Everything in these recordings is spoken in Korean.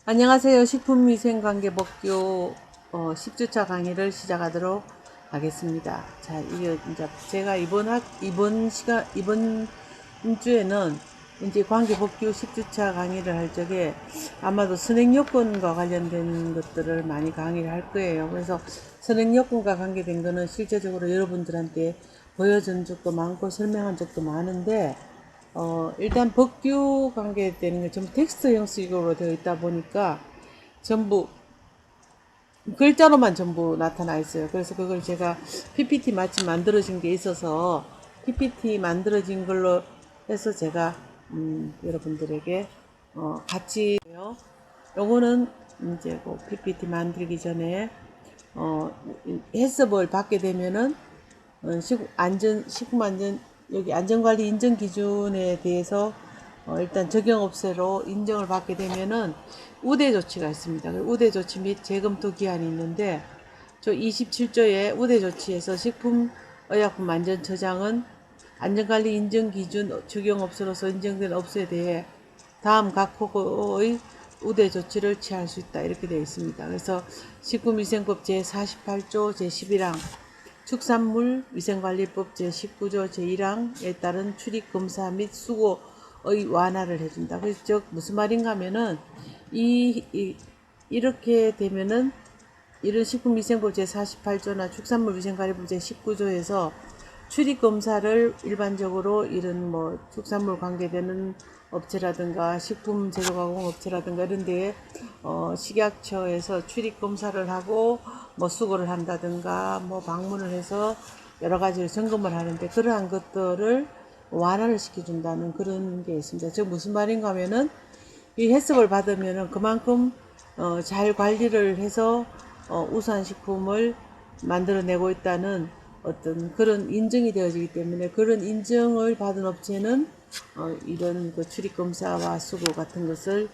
안녕하세요. 식품위생관계법규 10주차 강의를 시작하도록 하겠습니다. 자, 이게 이제 제가 이번 주에는 이제 관계법규 10주차 강의를 할 적에 아마도 선행요건과 관련된 것들을 많이 강의를 할 거예요. 그래서 선행요건과 관계된 거는 실제적으로 여러분들한테 보여준 적도 많고 설명한 적도 많은데 일단 법규 관계되는 게 전부 텍스트 형식으로 되어 있다 보니까 전부 글자로만 전부 나타나 있어요. 그래서 그걸 제가 PPT 마침 만들어진 게 있어서 PPT 만들어진 걸로 해서 제가 여러분들에게 같이 요거는 이제 그 PPT 만들기 전에 해썹을 받게 되면은 식품안전 여기 안전관리 인증 기준에 대해서 일단 적용업체로 인정을 받게 되면은 우대 조치가 있습니다. 우대 조치 및 재검토 기한이 있는데 저 27조의 우대 조치에서 식품의약품안전처장은 안전관리 인증 기준 적용업체로서 인정된 업체에 대해 다음 각 호의 우대 조치를 취할 수 있다 이렇게 되어 있습니다. 그래서 식품위생법 제48조 제11항 축산물 위생관리법 제19조 제1항에 따른 출입검사 및 수고의 완화를 해준다. 그래서 즉 무슨 말인가 하면은 이렇게 되면은 이런 식품위생법 제48조나 축산물 위생관리법 제19조에서 출입검사를 일반적으로 이런 뭐 축산물 관계되는 업체라든가 식품 제조가공 업체라든가 이런 데에 식약처에서 출입검사를 하고 뭐 수거를 한다든가 뭐 방문을 해서 여러 가지를 점검을 하는데 그러한 것들을 완화를 시켜준다는 그런 게 있습니다. 즉 무슨 말인가 하면은 이 해석을 받으면은 그만큼 잘 관리를 해서 우수한 식품을 만들어내고 있다는 어떤 그런 인증이 되어지기 때문에 그런 인증을 받은 업체는 이런 그 출입검사와 수고 같은 것을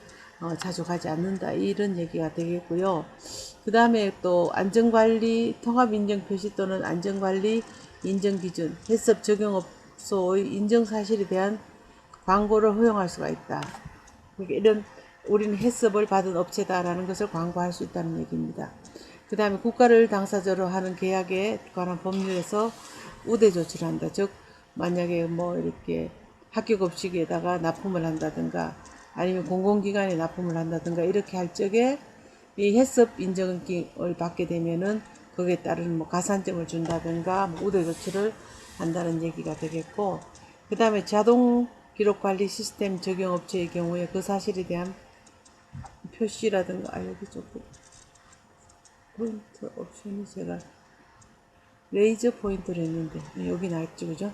자주 가지 않는다 이런 얘기가 되겠고요. 그 다음에 또 안전관리 통합인증 표시 또는 안전관리 인증기준 해썹 적용업소의 인증사실에 대한 광고를 허용할 수가 있다. 그러니까 이런 우리는 해썹을 받은 업체다라는 것을 광고할 수 있다는 얘기입니다. 그 다음에 국가를 당사자로 하는 계약에 관한 법률에서 우대 조치를 한다. 즉 만약에 뭐 이렇게 학교 급식에다가 납품을 한다든가 아니면 공공기관에 납품을 한다든가 이렇게 할 적에 이 해썹 인정을 받게 되면은 거기에 따른 뭐 가산점을 준다든가 뭐 우대 조치를 한다는 얘기가 되겠고, 그 다음에 자동 기록 관리 시스템 적용 업체의 경우에 그 사실에 대한 표시라든가 여기 조금 포인트 옵션이 제가 레이저 포인트를 했는데 여기 나있죠, 그죠?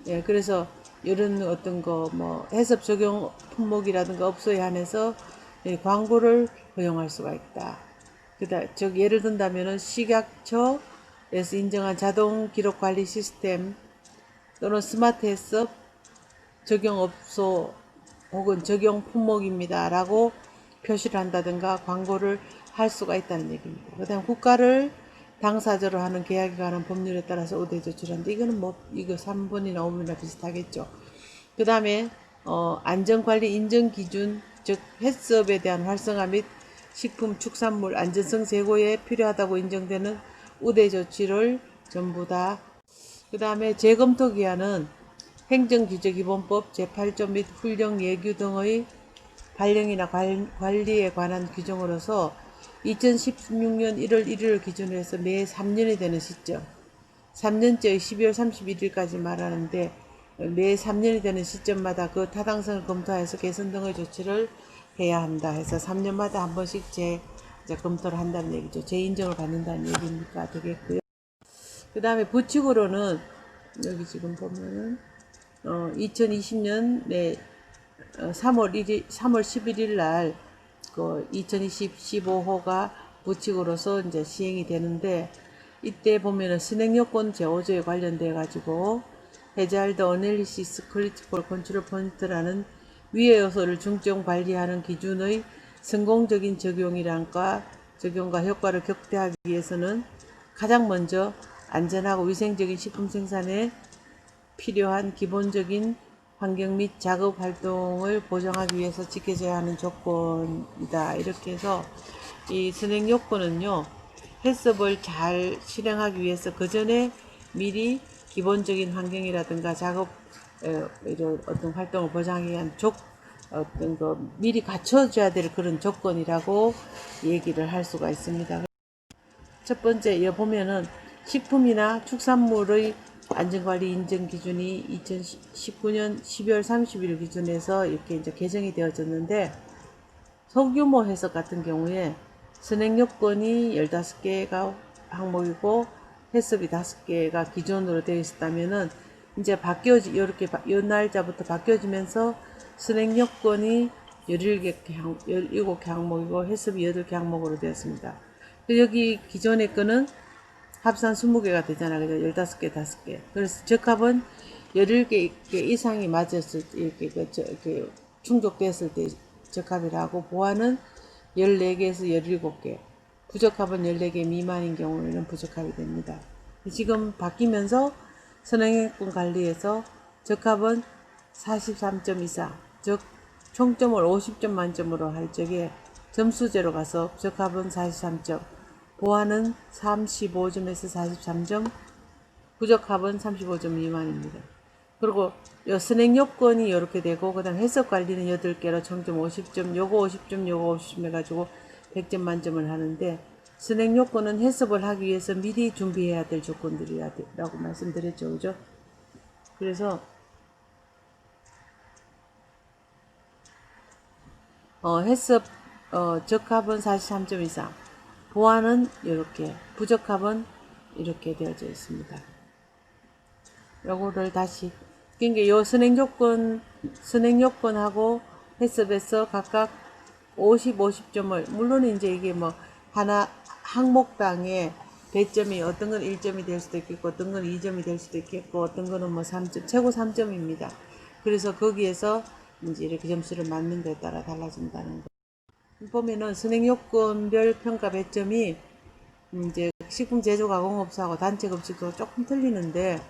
예, 그래서 이런 어떤 거 뭐 해썹 적용 품목이라든가 업소에 한해서 광고를 허용할 수가 있다. 그다음 즉 예를 든다면은 식약처에서 인정한 자동 기록 관리 시스템 또는 스마트 해썹 적용업소 혹은 적용 품목입니다 라고 표시를 한다든가 광고를 할 수가 있다는 얘기입니다. 그 다음 국가를 당사자로 하는 계약에 관한 법률에 따라서 우대 조치를 하는데 이거는 뭐 이거 3번이나 5번이나 비슷하겠죠. 그 다음에 안전관리 인증기준 즉 해썹에 대한 활성화 및 식품 축산물 안전성 제고에 필요하다고 인정되는 우대 조치를 전부 다. 그 다음에 재검토 기한은 행정규제기본법 제8조 및 훈령 예규 등의 발령이나 관리에 관한 규정으로서 2016년 1월 1일을 기준으로 해서 매 3년이 되는 시점 3년째의 12월 31일까지 말하는데 매 3년이 되는 시점마다 그 타당성을 검토해서 개선 등의 조치를 해야 한다 해서 3년마다 한 번씩 이제 검토를 한다는 얘기죠. 재인정을 받는다는 얘기니까 되겠고요. 그 다음에 부칙으로는 여기 지금 보면은 2020년 3월 11일 날 그 2020 15호가 부칙으로서 이제 시행이 되는데 이때 보면은 선행요건 제5조에 관련돼 가지고 해저드 어널리시스 크리티컬 컨트롤 포인트라는 위의 요소를 중점 관리하는 기준의 성공적인 적용과 효과를 극대화하기 위해서는 가장 먼저 안전하고 위생적인 식품 생산에 필요한 기본적인 환경 및 작업 활동을 보장하기 위해서 지켜져야 하는 조건이다. 이렇게 해서 이 선행 요건은요, 해썹을 잘 실행하기 위해서 그 전에 미리 기본적인 환경이라든가 작업 이런 어떤 활동을 보장하기 위한 어떤 거 미리 갖춰줘야 될 그런 조건이라고 얘기를 할 수가 있습니다. 첫 번째, 여기 보면은 식품이나 축산물의 안전관리 인증 기준이 2019년 12월 30일 기준에서 이렇게 이제 개정이 되어졌는데, 소규모 해석 같은 경우에 선행 요건이 15개가 항목이고 해썹이 5개가 기존으로 되어 있었다면은 이제 이렇게 요 날짜부터 바뀌어지면서 선행 요건이 17개 항목이고 해썹이 8개 항목으로 되었습니다. 여기 기존의 거는 합산 20개가 되잖아. 그죠? 15개, 5개. 그래서 적합은 17개 이상이 맞았을 때, 이렇게 충족됐을 때 적합이라고, 보완은 14개에서 17개, 부적합은 14개 미만인 경우에는 부적합이 됩니다. 지금 바뀌면서 선행해권 관리에서 적합은 43점 이상, 즉 총점을 50점 만점으로 할 적에 점수제로 가서 적합은 43점, 보완은 35점에서 43점, 부적합은 35점 미만입니다. 그리고 요 선행 요건이 이렇게 되고, 그 다음 해석 관리는 8개로 총점 50점, 요거 50점, 요거 50점 해가지고 100점 만점을 하는데, 선행 요건은 해석을 하기 위해서 미리 준비해야 될 조건들이라고 말씀드렸죠. 그죠? 그래서 해석 적합은 43점 이상, 보완은 이렇게, 부적합은 이렇게 되어져 있습니다. 요거를 다시, 그러니까 요 선행 요건하고 해썹에서 각각 50점을, 물론 이제 이게 뭐 하나 항목당에 배점이 어떤 건 1점이 될 수도 있겠고, 어떤 건 2점이 될 수도 있겠고, 어떤 거는 뭐 3점, 최고 3점입니다. 그래서 거기에서 이제 이렇게 점수를 맞는 거에 따라 달라진다는 거. 보면은 선행 요건별 평가 배점이 이제 식품 제조 가공업소하고 단체 급식도 조금 틀리는데,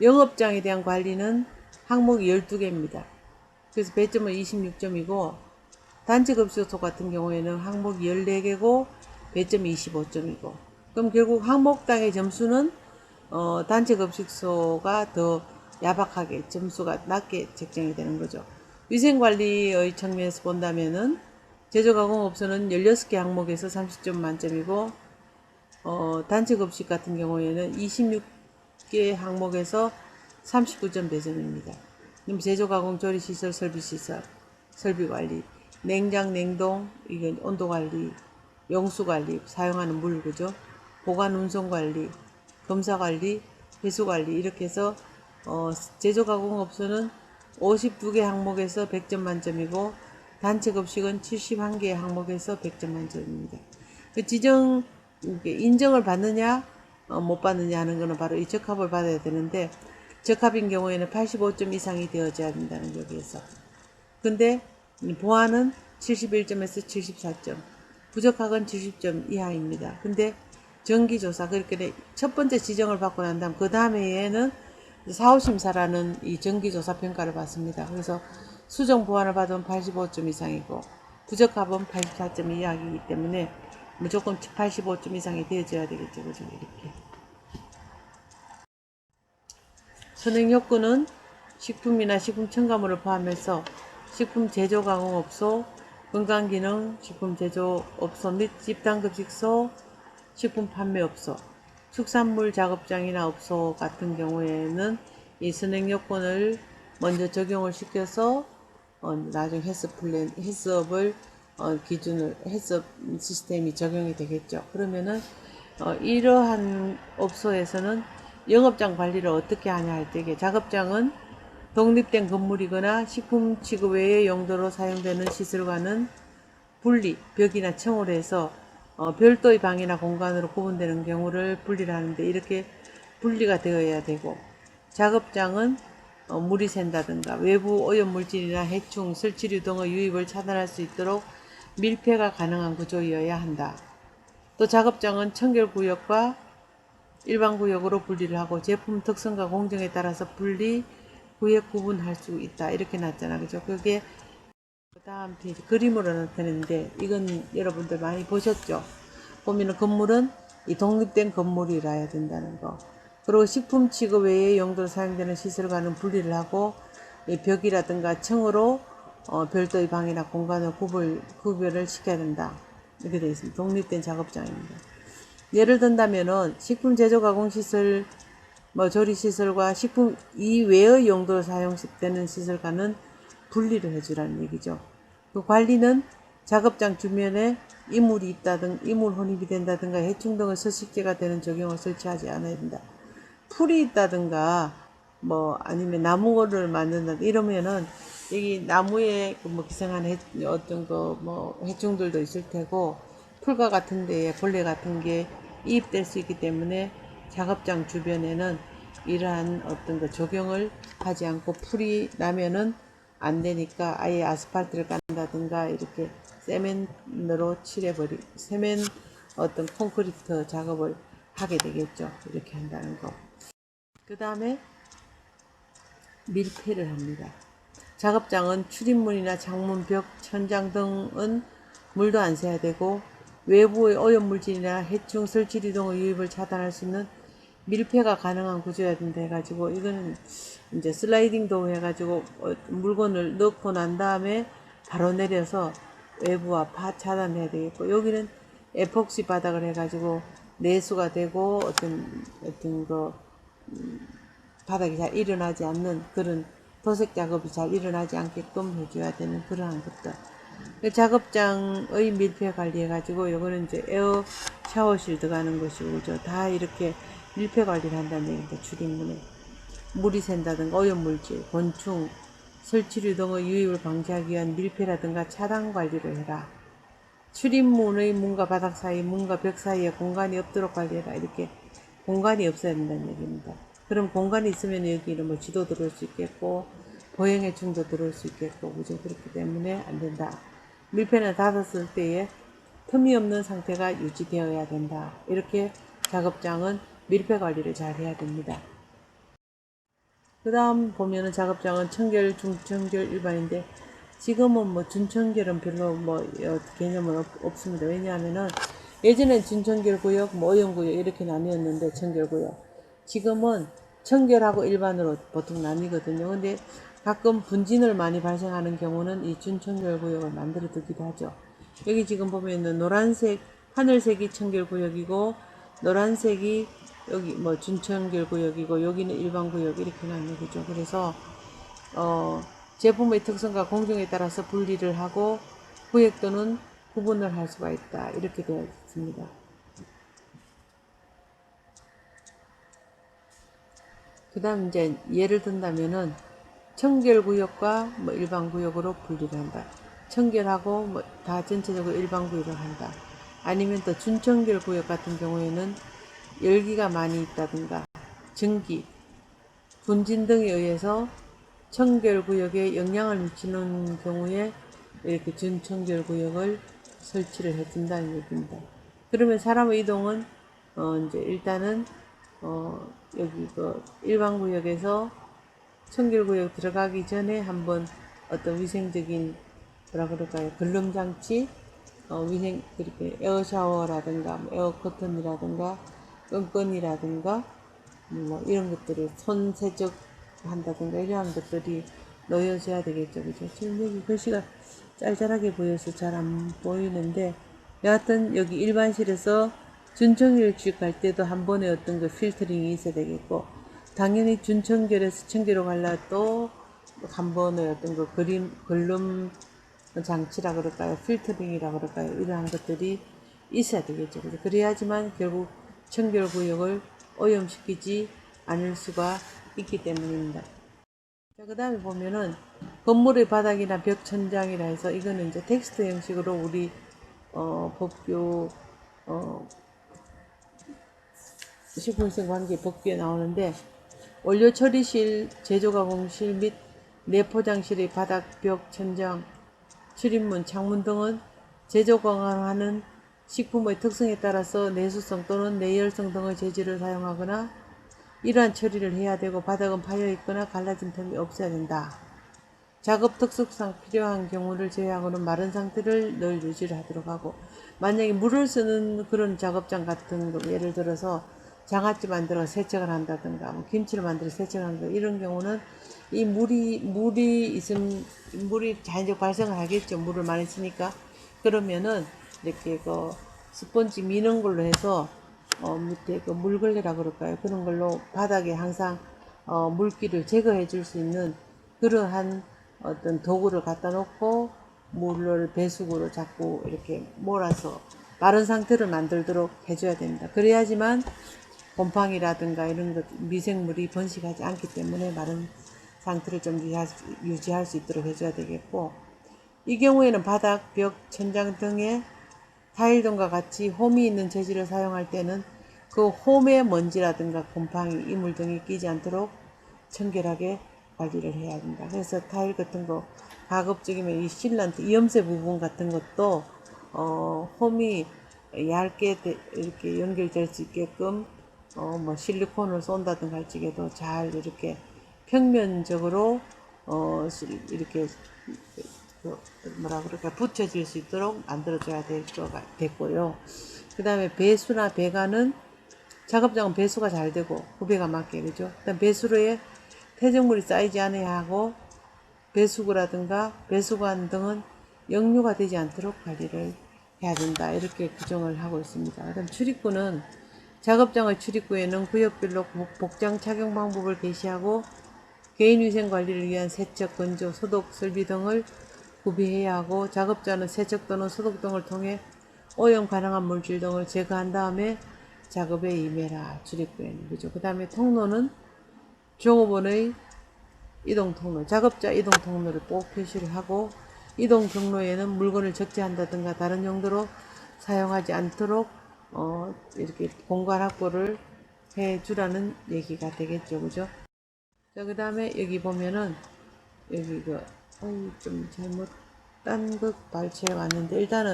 영업장에 대한 관리는 항목이 12개입니다. 그래서 배점은 26점이고, 단체급식소 같은 경우에는 항목이 14개고 배점이 25점이고, 그럼 결국 항목당의 점수는 단체급식소가 더 야박하게 점수가 낮게 책정이 되는 거죠. 위생관리의 측면에서 본다면은 제조가공업소는 16개 항목에서 30점 만점이고, 단체급식 같은 경우에는 26개 항목에서 39점 배점입니다. 그럼 제조가공 조리시설, 설비시설, 설비관리, 냉장, 냉동, 이건 온도관리, 용수관리, 사용하는 물, 그죠? 보관, 운송관리, 검사관리, 회수관리, 이렇게 해서 제조가공업소는 52개 항목에서 100점 만점이고, 단체급식은 71개 항목에서 100점 만점입니다. 그 인정을 받느냐 못 받느냐 하는 것은 바로 이 적합을 받아야 되는데, 적합인 경우에는 85점 이상이 되어져야 된다는 여기에서. 근데 보완은 71점에서 74점, 부적합은 70점 이하입니다. 근데 정기조사, 그렇게 첫 번째 지정을 받고 난 다음 그 다음에는 사후심사라는 이 정기조사 평가를 받습니다. 그래서 수정 보완을 받으면 85점 이상이고 부적합은 84점 이하이기 때문에 무조건 85점 이상이 되어져야 되겠죠. 그죠? 이렇게. 선행 요건은 식품이나 식품 첨가물을 포함해서 식품 제조가공업소, 건강기능 식품 제조업소 및 집단급식소, 식품 판매업소, 축산물 작업장이나 업소 같은 경우에는 이 선행 요건을 먼저 적용을 시켜서 나중에 해썹을 해썹 시스템이 적용이 되겠죠. 그러면은 이러한 업소에서는 영업장 관리를 어떻게 하냐 할 때, 작업장은 독립된 건물이거나 식품 취급 외의 용도로 사용되는 시설과는 분리, 벽이나 청으로 해서 별도의 방이나 공간으로 구분되는 경우를 분리를 하는데, 이렇게 분리가 되어야 되고, 작업장은 물이 샌다든가 외부 오염물질이나 해충, 설치류 등의 유입을 차단할 수 있도록 밀폐가 가능한 구조이어야 한다. 또 작업장은 청결구역과 일반구역으로 분리를 하고 제품 특성과 공정에 따라서 분리 구획 구분할 수 있다 이렇게 놨잖아. 그죠? 그게 그 다음 페이지 그림으로 나타내는데 이건 여러분들 많이 보셨죠? 보면은 건물은 이 독립된 건물이라 해야 된다는 거. 그리고 식품 취급 외의 용도로 사용되는 시설과는 분리를 하고 이 벽이라든가 층으로 별도의 방이나 공간을 구별을 시켜야 된다. 이렇게 되어 있습니다. 독립된 작업장입니다. 예를 든다면은 식품 제조 가공 시설, 조리 시설과 식품 이외의 용도로 사용되는 시설과는 분리를 해주라는 얘기죠. 그 관리는 작업장 주변에 이물이 있다든 이물 혼입이 된다든가 해충 등의 서식재가 되는 조경을 설치하지 않아야 된다. 풀이 있다든가 아니면 나무를 만든다 이러면은 여기 나무에 기생한 어떤 해충들도 있을 테고 풀과 같은 데에 벌레 같은 게 이입될 수 있기 때문에 작업장 주변에는 이러한 어떤 조경을 하지 않고 풀이 나면은 안 되니까 아예 아스팔트를 깐다든가 이렇게 세멘으로 세멘 어떤 콘크리트 작업을 하게 되겠죠. 이렇게 한다는 거. 그 다음에 밀폐를 합니다. 작업장은 출입문이나 창문, 벽, 천장 등은 물도 안 새야 되고 외부의 오염물질이나 해충, 설치류 등의 유입을 차단할 수 있는 밀폐가 가능한 구조여야 된다 해가지고 이거는 이제 슬라이딩 도어 해가지고 물건을 넣고 난 다음에 바로 내려서 외부와 차단해야 되겠고 여기는 에폭시 바닥을 해가지고 내수가 되고 어떤 바닥이 잘 일어나지 않는 그런 도색 작업이 잘 일어나지 않게끔 해줘야 되는 그러한 것들. 작업장의 밀폐 관리해가지고 요거는 이제 에어 샤워실 들어가는 것이고 그죠. 다 이렇게 밀폐 관리를 한다는 얘기입니다. 출입문에 물이 샌다든가 오염물질, 곤충, 설치류 등의 유입을 방지하기 위한 밀폐라든가 차단 관리를 해라. 출입문의 문과 바닥 사이, 문과 벽 사이에 공간이 없도록 관리해라. 이렇게 공간이 없어야 된다는 얘기입니다. 그럼 공간이 있으면 여기는 쥐도 들어올 수 있겠고 보행해충도 들어올 수 있겠고 그죠. 그렇기 때문에 안 된다. 밀폐는 닫았을 때에 틈이 없는 상태가 유지되어야 된다. 이렇게 작업장은 밀폐 관리를 잘 해야 됩니다. 그 다음 보면은 작업장은 청결, 중청결, 일반인데 지금은 준청결은 별로 개념은 없습니다. 왜냐하면은 예전엔 준청결 구역, 오염 구역 이렇게 나뉘었는데 청결 구역. 지금은 청결하고 일반으로 보통 나뉘거든요. 근데 가끔 분진을 많이 발생하는 경우는 이 준청결 구역을 만들어 두기도 하죠. 여기 지금 보면은 노란색, 하늘색이 청결 구역이고 노란색이 여기 준청결 구역이고 여기는 일반 구역 이렇게 나뉘는 거죠. 그래서 제품의 특성과 공정에 따라서 분리를 하고 구역 또는 구분을 할 수가 있다. 이렇게 되어 있습니다. 그 다음 이제 예를 든다면은 청결구역과 일반 구역으로 분리를 한다. 청결하고 다 전체적으로 일반 구역을 한다. 아니면 또 준청결 구역 같은 경우에는 열기가 많이 있다든가 증기, 분진 등에 의해서 청결구역에 영향을 미치는 경우에 이렇게 준청결구역을 설치를 해준다는 얘기입니다. 그러면 사람의 이동은 이제 일단은 여기 일반 구역에서 청결구역 들어가기 전에 한번 어떤 위생적인 그럴까요? 걸름 장치, 위생 그렇게 에어 샤워라든가 에어 커튼이라든가 끈끈이라든가 이런 것들을 손 세척 한다든가 이러한 것들이 놓여져야 되겠죠. 그죠? 지금 여기 글씨가 짤짤하게 보여서 잘 안 보이는데 여하튼 여기 일반실에서 준청결 취급할 때도 한 번에 어떤 필터링이 있어야 되겠고 당연히 준청결에서 청결로 갈라 또 한 번에 어떤 걸름 장치라 그럴까요? 필터링이라 그럴까요? 이러한 것들이 있어야 되겠죠. 그래야지만 결국 청결구역을 오염시키지 않을 수가 있기 때문입니다. 자, 그 다음에 보면은 건물의 바닥이나 벽 천장이라 해서 이거는 이제 텍스트 형식으로 우리 법규 식품위생 관계 법규에 나오는데 원료 처리실, 제조 가공실 및 내포장실의 바닥, 벽, 천장, 출입문, 창문 등은 제조 가공하는 식품의 특성에 따라서 내수성 또는 내열성 등의 재질을 사용하거나 이러한 처리를 해야 되고 바닥은 파여 있거나 갈라진 틈이 없어야 된다. 작업 특성상 필요한 경우를 제외하고는 마른 상태를 늘 유지를 하도록 하고, 만약에 물을 쓰는 그런 작업장 같은 거, 예를 들어서 장아찌 만들어 세척을 한다든가 뭐 김치를 만들어 세척을 한다든가 이런 경우는 이 물이 있으면 물이 자연적 발생을 하겠죠. 물을 많이 쓰니까. 그러면은 이렇게 그 스펀지 미는 걸로 해서 밑에 그 물걸레라 그럴까요? 그런 걸로 바닥에 항상 물기를 제거해 줄 수 있는 그러한 어떤 도구를 갖다 놓고 물을 배수구로 자꾸 이렇게 몰아서 마른 상태를 만들도록 해줘야 됩니다. 그래야지만 곰팡이라든가 이런 것, 미생물이 번식하지 않기 때문에 마른 상태를 좀 유지할 수 있도록 해줘야 되겠고, 이 경우에는 바닥, 벽, 천장 등에 타일 등과 같이 홈이 있는 재질을 사용할 때는 그 홈에 먼지라든가 곰팡이, 이물 등이 끼지 않도록 청결하게 관리를 해야 된다. 그래서 타일 같은 거 가급적이면 이 실란트, 이염새 부분 같은 것도 홈이 얇게 이렇게 연결될 수 있게끔 뭐 실리콘을 쏜다든가 할 적에도 잘 이렇게 평면적으로 이렇게 그 뭐라 그럴까 붙여질 수 있도록 만들어줘야 됐고요. 그 다음에 배수나 배관은 작업장은 배수가 잘 되고 구배가 맞게 그죠. 그다음 배수로에 퇴적물이 쌓이지 않아야 하고 배수구라든가 배수관 등은 역류가 되지 않도록 관리를 해야 된다. 이렇게 규정을 하고 있습니다. 그다음 출입구는 작업장의 출입구에는 구역별로 복장 착용 방법을 게시하고 개인위생 관리를 위한 세척, 건조, 소독, 설비 등을 구비해야 하고 작업자는 세척 또는 소독 등을 통해 오염 가능한 물질 등을 제거한 다음에 작업에 임해라. 출입구에는 그죠. 그 다음에 통로는 종업원의 이동 통로, 작업자 이동 통로를 꼭 표시를 하고 이동 경로에는 물건을 적재한다든가 다른 용도로 사용하지 않도록 이렇게 공간 확보를 해주라는 얘기가 되겠죠, 그죠? 자, 그 다음에 여기 보면은 여기 좀 잘못된 것 발췌해 왔는데 일단은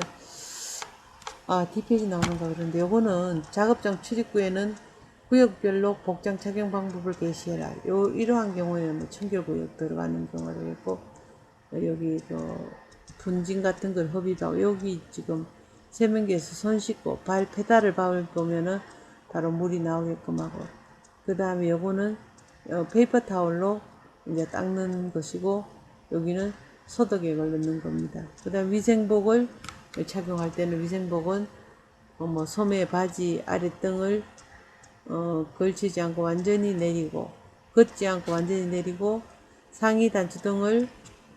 뒷페이지 나오는가 그런데 요거는 작업장 출입구에는 구역별로 복장 착용 방법을 게시해라. 이러한 경우에는 뭐 청결구역 들어가는 경우가 되겠고, 여기 분진 같은 걸 허비하고, 여기 지금 세면기에서 손 씻고 발 페달을 밟으면은 바로 물이 나오게끔 하고, 그 다음에 요거는 페이퍼 타올로 이제 닦는 것이고, 여기는 소독액을 넣는 겁니다. 그 다음 위생복을 착용할 때는 위생복은 뭐 소매, 바지, 아랫등을 걸치지 않고 완전히 내리고 걷지 않고 완전히 내리고 상의 단추 등을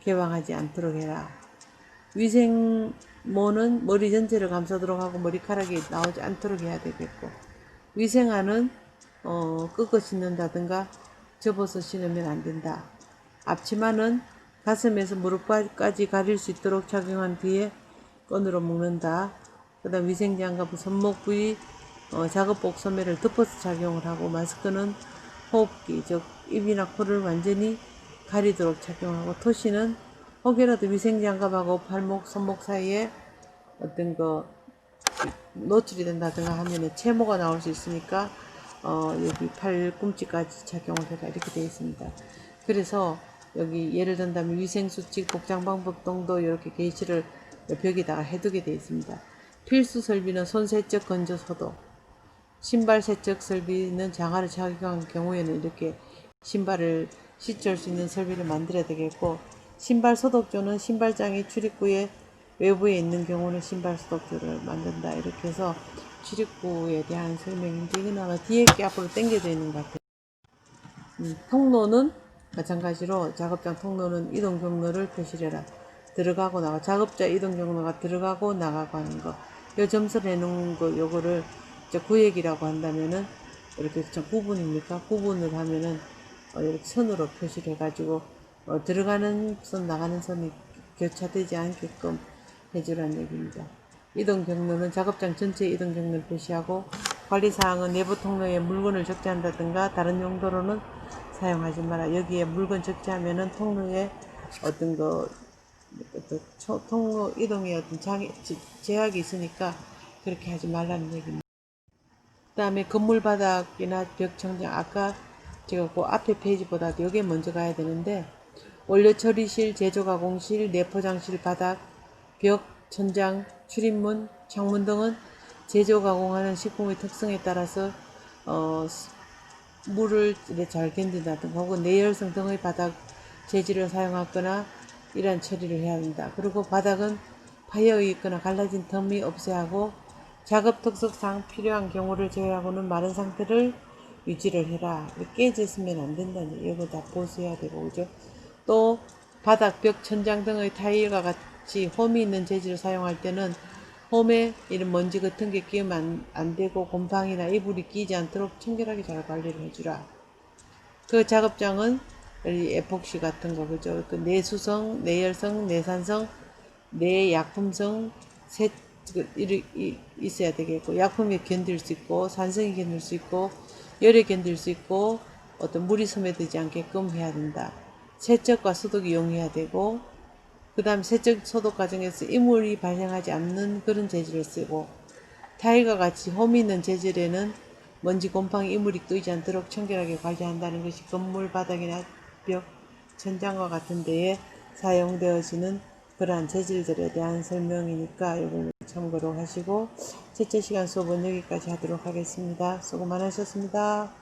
개방하지 않도록 해라. 위생모는 머리 전체를 감싸도록 하고 머리카락이 나오지 않도록 해야 되겠고, 위생화는 꺾어 신는다든가 접어서 신으면 안 된다. 앞치마는 가슴에서 무릎까지 가릴 수 있도록 착용한 뒤에 끈으로 묶는다. 그 다음 위생장갑은 손목 부위 작업복 소매를 덮어서 착용을 하고, 마스크는 호흡기 즉 입이나 코를 완전히 가리도록 착용하고, 토시는 혹여라도 위생장갑하고 발목 손목 사이에 어떤 거 노출이 된다든가 하면은 채모가 나올 수 있으니까 여기 팔꿈치까지 착용을 해라 이렇게 되어 있습니다. 그래서 여기 예를 든다면 위생수칙 복장 방법 등도 이렇게 게시를 벽에다가 해두게 되어 있습니다. 필수 설비는 손 세척, 건조, 소독. 신발 세척 설비는 장화를 착용한 경우에는 이렇게 신발을 씻을 수 있는 설비를 만들어야 되겠고, 신발 소독조는 신발장이 출입구에 외부에 있는 경우는 신발 소독조를 만든다. 이렇게 해서 출입구에 대한 설명인데, 이건 아마 뒤에 게 앞으로 당겨져 있는 것 같아요. 통로는 마찬가지로 작업장 통로는 이동 경로를 표시해라. 들어가고 나가, 작업자 이동 경로가 들어가고 나가고 하는 거. 요 점수를 해놓은 거, 요거를 구획이라고 한다면은 이렇게 구분입니까? 구분을 하면은 이렇게 선으로 표시를 해가지고 들어가는 선, 나가는 선이 교차되지 않게끔 해주라는 얘기입니다. 이동 경로는 작업장 전체 이동 경로를 표시하고, 관리사항은 내부 통로에 물건을 적재한다든가 다른 용도로는 사용하지 마라. 여기에 물건 적재하면은 통로에 어떤 통로 이동에 어떤 제약이 있으니까 그렇게 하지 말라는 얘기입니다. 그다음에 건물 바닥이나 벽 천장, 아까 제가 그 앞에 페이지보다도 이게 먼저 가야 되는데, 원료 처리실, 제조 가공실, 내포장실 바닥, 벽, 천장, 출입문, 창문 등은 제조 가공하는 식품의 특성에 따라서 어, 물을 잘 견딘다든가 혹은 내열성 등의 바닥 재질을 사용하거나 이러한 처리를 해야 한다. 그리고 바닥은 파여 있거나 갈라진 틈이 없어야 하고, 작업 특성상 필요한 경우를 제외하고는 마른 상태를 유지를 해라. 깨졌으면 안 된다니. 이거 다 보수해야 되고, 그죠? 또 바닥, 벽, 천장 등의 타일과 같이 홈이 있는 재질을 사용할 때는 홈에 이런 먼지 같은 게 끼우면 안 되고, 곰팡이나 이불이 끼지 않도록 청결하게 잘 관리를 해주라. 그 작업장은 에폭시 같은 거, 그죠? 그 내수성, 내열성, 내산성, 내약품성, 있어야 되겠고, 약품이 견딜 수 있고, 산성이 견딜 수 있고, 열에 견딜 수 있고, 어떤 물이 스며들지 않게끔 해야 된다. 세척과 소독 이용해야 되고, 그 다음 세척 소독 과정에서 이물이 발생하지 않는 그런 재질을 쓰고, 타일과 같이 홈이 있는 재질에는 먼지, 곰팡이, 이물이 끼지 않도록 청결하게 관리한다는 것이 건물 바닥이나 벽, 천장과 같은 데에 사용되어지는 그러한 재질들에 대한 설명이니까 이걸 참고로 하시고, 첫째 시간 수업은 여기까지 하도록 하겠습니다. 수고 많으셨습니다.